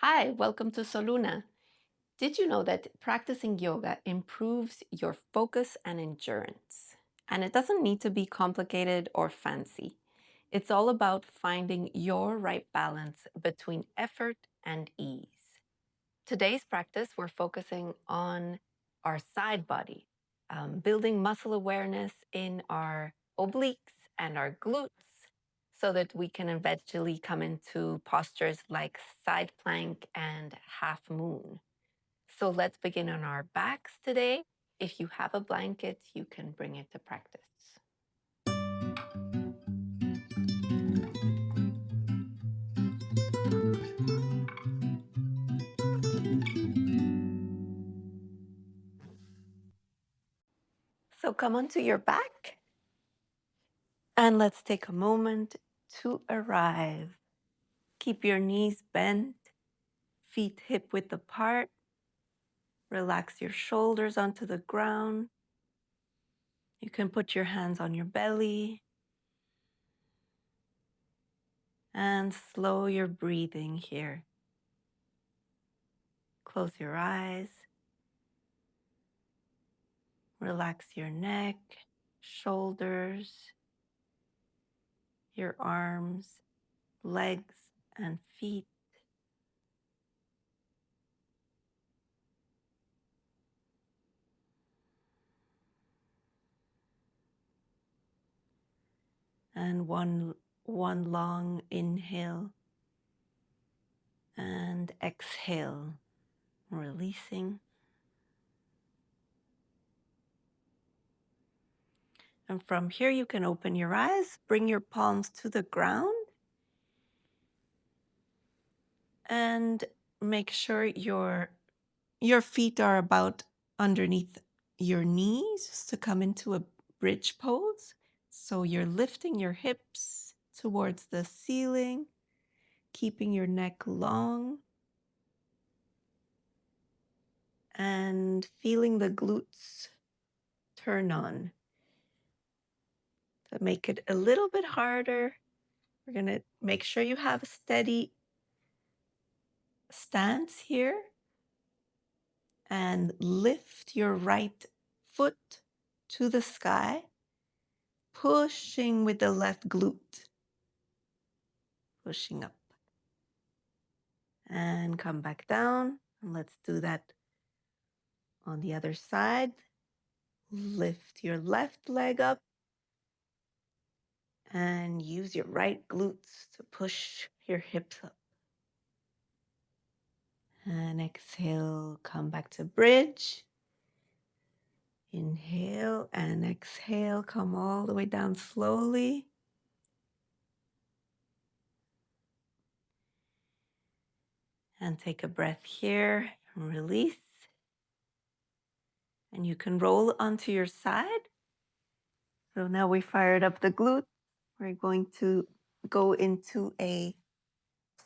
Hi, welcome to Soluna. Did you know that practicing yoga improves your focus and endurance? And it doesn't need to be complicated or fancy. It's all about finding your right balance between effort and ease. Today's practice, we're focusing on our side body, building muscle awareness in our obliques and our glutes so that we can eventually come into postures like side plank and half moon. So let's begin on our backs today. If you have a blanket, you can bring it to practice. So come onto your back and let's take a moment to arrive. Keep your knees bent, feet hip width apart. Relax your shoulders onto the ground. You can put your hands on your belly and slow your breathing here. Close your eyes. Relax your neck, shoulders, your arms, legs, and feet. And one long inhale and exhale, releasing. And from here, you can open your eyes, bring your palms to the ground, and make sure your feet are about underneath your knees to come into a bridge pose. So you're lifting your hips towards the ceiling, keeping your neck long, and feeling the glutes turn on. To make it a little bit harder, we're going to make sure you have a steady stance here and lift your right foot to the sky, pushing with the left glute, pushing up. And come back down. And let's do that on the other side. Lift your left leg up and use your right glutes to push your hips up. And exhale, come back to bridge. Inhale and exhale, come all the way down slowly. And take a breath here, release. And you can roll onto your side. So now we fired up the glute. We're going to go into a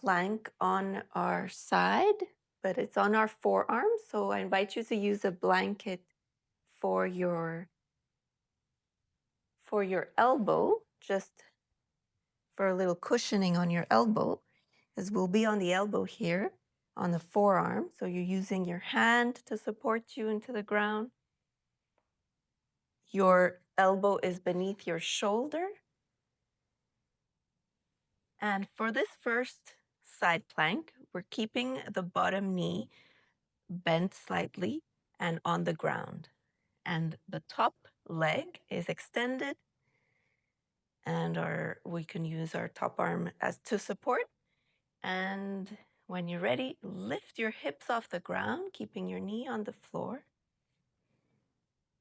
plank on our side, but it's on our forearms. So I invite you to use a blanket for your elbow, just for a little cushioning on your elbow, as we'll be on the elbow here on the forearm. So you're using your hand to support you into the ground. Your elbow is beneath your shoulder. And for this first side plank, we're keeping the bottom knee bent slightly and on the ground. And the top leg is extended, and we can use our top arm as to support. And when you're ready, lift your hips off the ground, keeping your knee on the floor.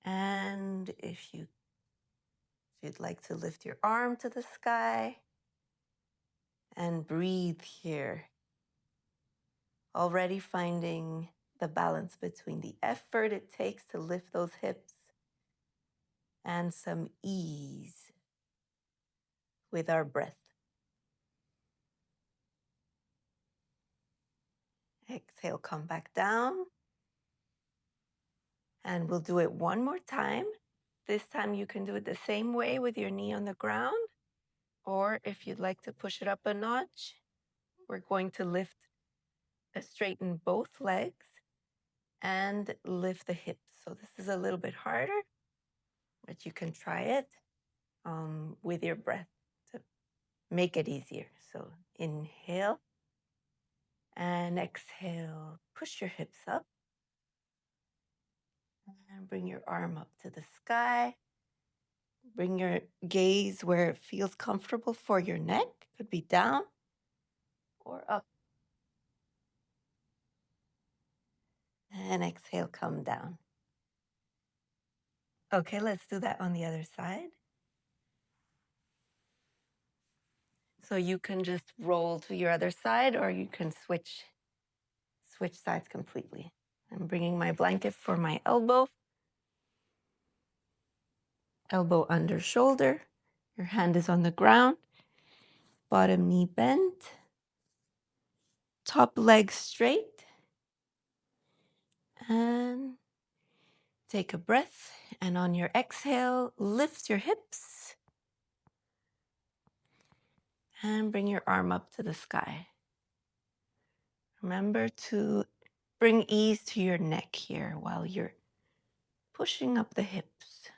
And if you'd like to lift your arm to the sky and breathe here, already finding the balance between the effort it takes to lift those hips and some ease with our breath. Exhale, come back down. And we'll do it one more time. This time you can do it the same way with your knee on the ground. Or if you'd like to push it up a notch, we're going to lift straighten both legs and lift the hips. So this is a little bit harder, but you can try it with your breath to make it easier. So inhale and exhale. Push your hips up and bring your arm up to the sky. Bring your gaze where it feels comfortable for your neck. Could be down or up. And exhale, come down. Okay, let's do that on the other side. So you can just roll to your other side, or you can switch sides completely. I'm bringing my blanket for my elbow. Elbow under shoulder. Your hand is on the ground. Bottom knee bent. Top leg straight. And take a breath. And on your exhale, lift your hips. And bring your arm up to the sky. Remember to bring ease to your neck here while you're pushing up the hips.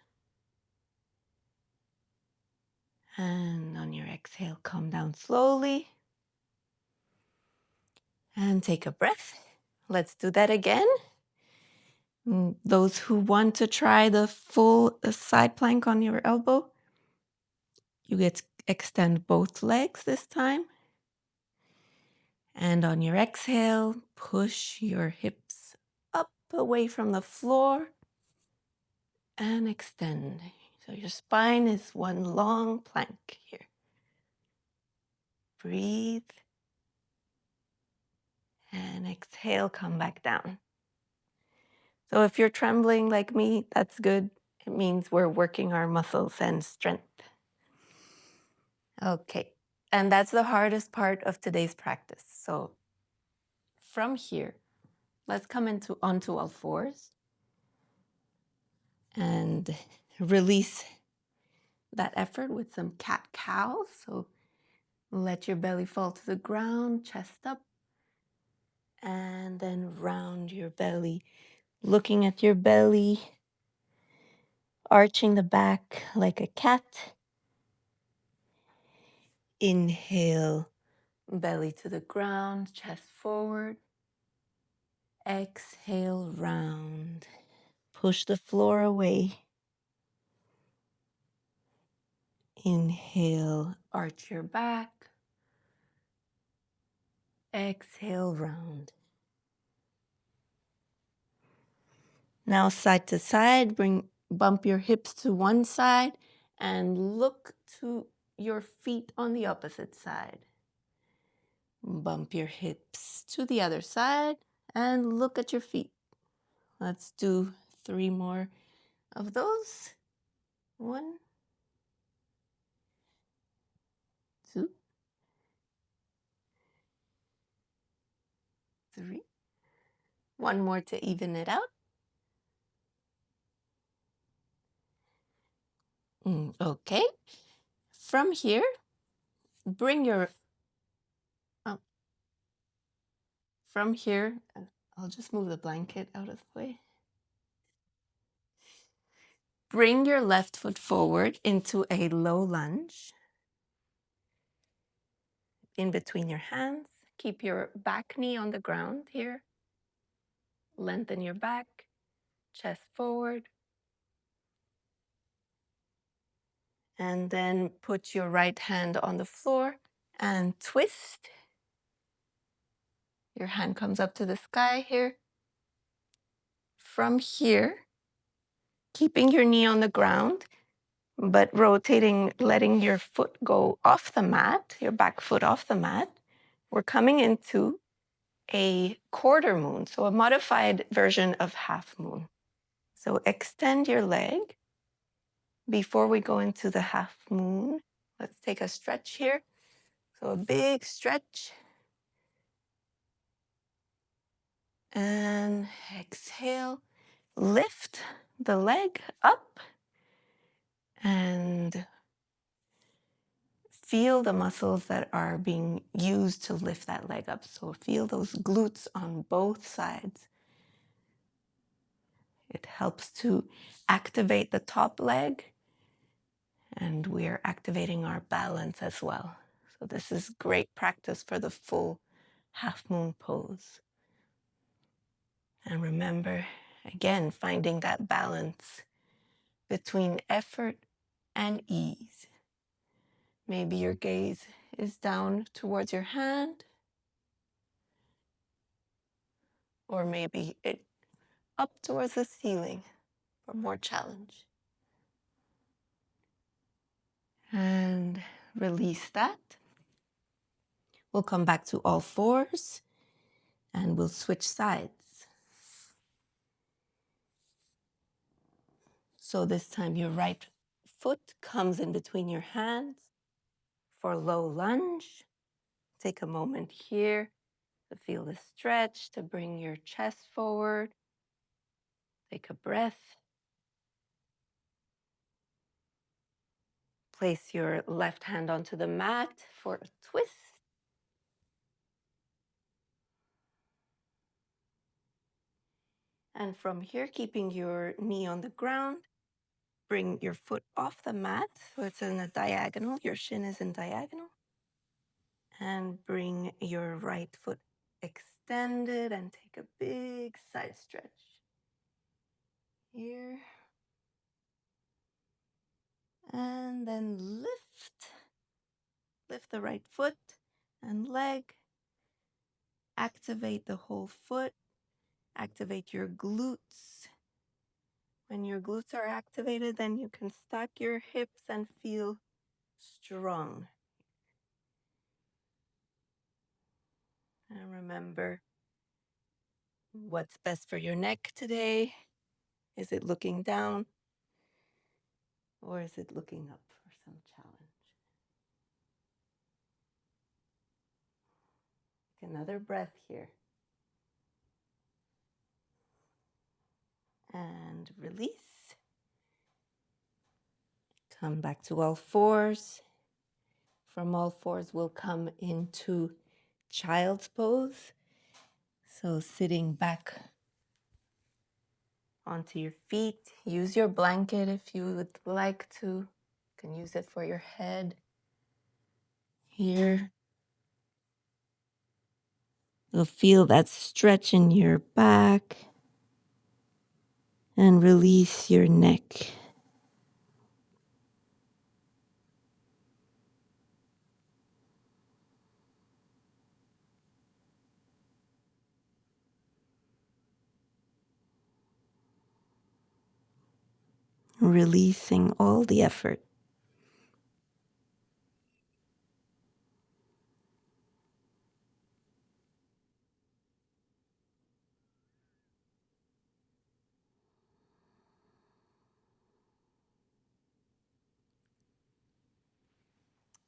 And on your exhale, come down slowly. And take a breath. Let's do that again. Those who want to try the full side plank on your elbow, you get to extend both legs this time. And on your exhale, push your hips up away from the floor and extend. So your spine is one long plank here. Breathe. And exhale, come back down. So if you're trembling like me, that's good. It means we're working our muscles and strength. Okay, and that's the hardest part of today's practice. So from here, let's come onto all fours and release that effort with some cat-cow. So let your belly fall to the ground, chest up, and then round your belly, looking at your belly, arching the back like a cat. Inhale, belly to the ground, chest forward. Exhale, round. Push the floor away. Inhale, arch your back. Exhale, round. Now side to side, bump your hips to one side and look to your feet on the opposite side. Bump your hips to the other side and look at your feet. Let's do 3 more of those. 1, 2, 3. One more to even it out. Okay. From here, bring your, oh, from here, I'll just move the blanket out of the way. Bring your left foot forward into a low lunge. In between your hands, keep your back knee on the ground here. Lengthen your back, chest forward. And then put your right hand on the floor and twist. Your hand comes up to the sky here. From here, keeping your knee on the ground, but rotating, letting your foot go off the mat, your back foot off the mat, we're coming into a quarter moon, so a modified version of half moon. So extend your leg. Before we go into the half moon, let's take a stretch here. So a big stretch. And exhale, lift the leg up and feel the muscles that are being used to lift that leg up. So feel those glutes on both sides. It helps to activate the top leg, and we are activating our balance as well. So this is great practice for the full half moon pose. And remember, again, finding that balance between effort and ease. Maybe your gaze is down towards your hand, or maybe it up towards the ceiling for more challenge. And release that. We'll come back to all fours and we'll switch sides. So this time your right foot comes in between your hands for low lunge. Take a moment here to feel the stretch, to bring your chest forward. Take a breath. Place your left hand onto the mat for a twist. And from here, keeping your knee on the ground, bring your foot off the mat. So it's in a diagonal. Your shin is in diagonal. And bring your right foot extended and take a big side stretch. Here. And then lift. Lift the right foot and leg. Activate the whole foot. Activate your glutes. When your glutes are activated, then you can stack your hips and feel strong. And remember what's best for your neck today. Is it looking down or is it looking up for some challenge? Take another breath here. And release. Come back to all fours. From all fours, we'll come into child's pose. So sitting back onto your feet. Use your blanket if you would like to. You can use it for your head. Here. You'll feel that stretch in your back. And release your neck. Releasing all the effort.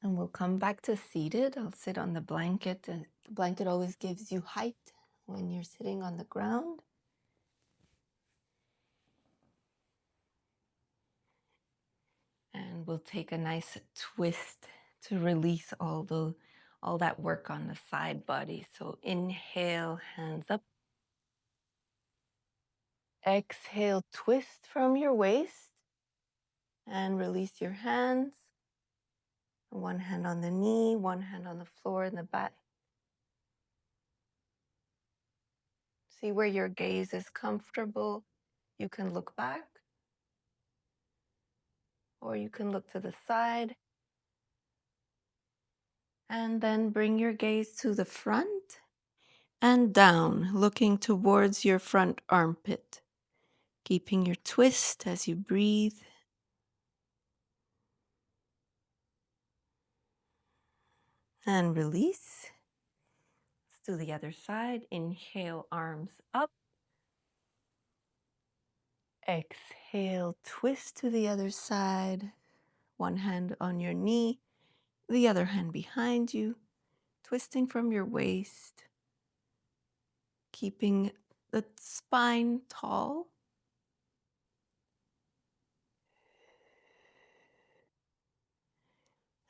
And we'll come back to seated. I'll sit on the blanket. The blanket always gives you height when you're sitting on the ground. And we'll take a nice twist to release all that work on the side body. So inhale, hands up. Exhale, twist from your waist and release your hands. One hand on the knee, one hand on the floor in the back. See where your gaze is comfortable. You can look back or you can look to the side. And then bring your gaze to the front and down, looking towards your front armpit. Keeping your twist as you breathe. And release. Let's do the other side. Inhale, arms up. Exhale, twist to the other side. One hand on your knee, the other hand behind you, twisting from your waist. Keeping the spine tall.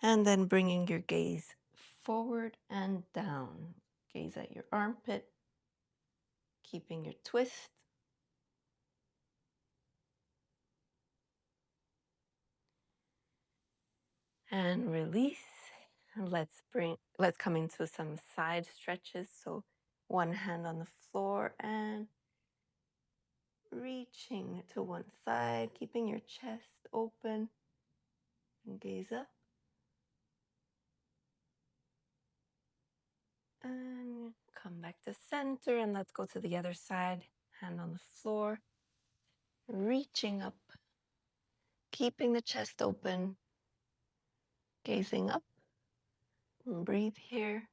And then bringing your gaze forward and down. Gaze at your armpit, keeping your twist. And release. And let's come into some side stretches. So one hand on the floor and reaching to one side, keeping your chest open and gaze up. And come back to center and let's go to the other side. Hand on the floor, reaching up, keeping the chest open, gazing up. And breathe here.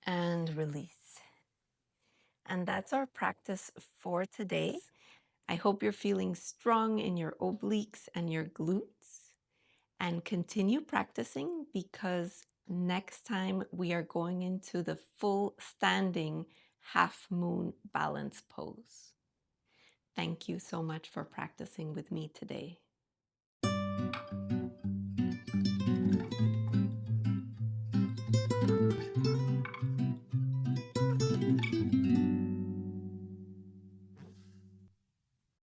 And release. And that's our practice for today. I hope you're feeling strong in your obliques and your glutes. And continue practicing because next time we are going into the full standing half moon balance pose. Thank you so much for practicing with me today.